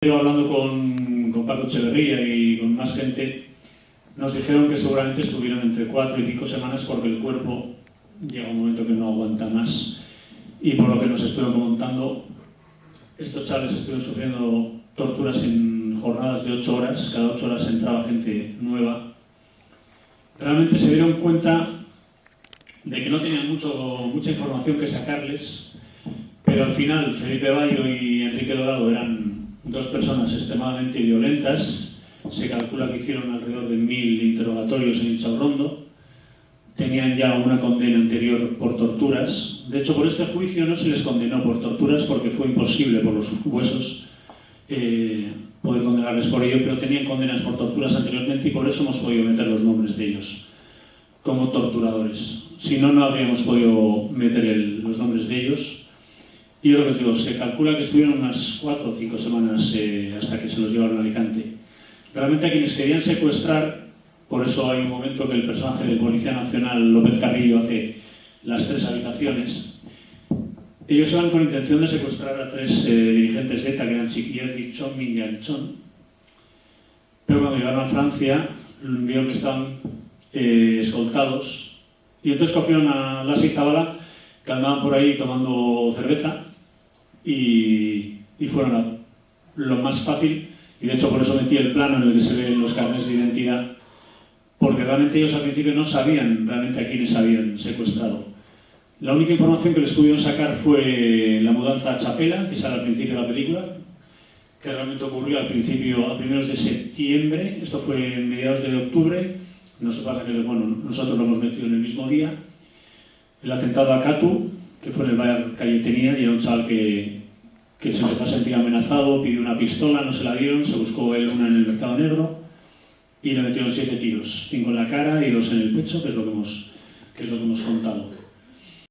Yo hablando con Paco Echeverría y con más gente, nos dijeron que seguramente estuvieron entre 4 y 5 semanas porque el cuerpo llega un momento que no aguanta más. Y por lo que nos estuvieron contando, estos chavales estuvieron sufriendo torturas en jornadas de 8 horas, cada 8 horas entraba gente nueva. Realmente se dieron cuenta de que no tenían mucha información que sacarles, pero al final Felipe Bayo y Enrique Dorado eran dos personas extremadamente violentas. Se calcula que hicieron alrededor de 1000 interrogatorios en Inchaurrondo. Tenían ya una condena anterior por torturas. De hecho, por este juicio no se les condenó por torturas porque fue imposible por los huesos poder condenarles por ello, pero tenían condenas por torturas anteriormente y por eso hemos podido meter los nombres de ellos como torturadores. Si no, no habríamos podido meter los nombres de ellos. Y yo lo que os digo, se calcula que estuvieron unas 4 o 5 semanas hasta que se los llevaron a Alicante. Realmente a quienes querían secuestrar, por eso hay un momento que el personaje de Policía Nacional, López Carrillo, hace las 3 habitaciones. Ellos iban con intención de secuestrar a 3 dirigentes de ETA, que eran Chiquierri, Chomín y Anchón. Pero cuando llegaron a Francia, vieron que estaban escoltados. Y entonces cogieron a Lasa y Zabala, que andaban por ahí tomando cerveza, y fueron a lo más fácil, y de hecho por eso metí el plano en el que se ven los carnets de identidad, porque realmente ellos al principio no sabían realmente a quiénes habían secuestrado. La única información que les pudieron sacar fue la mudanza a Chapela, que sale al principio de la película, que realmente ocurrió a primeros de septiembre, esto fue en mediados de octubre, no se pasa que nosotros lo hemos metido en el mismo día. El atentado a Catu, que fue en el bar Cayetenía, y era un chaval que se empezó a sentir amenazado, pidió una pistola, no se la dieron, se buscó él una en el mercado negro y le metieron 7 tiros, 5 en la cara y 2 en el pecho, que es lo que hemos contado.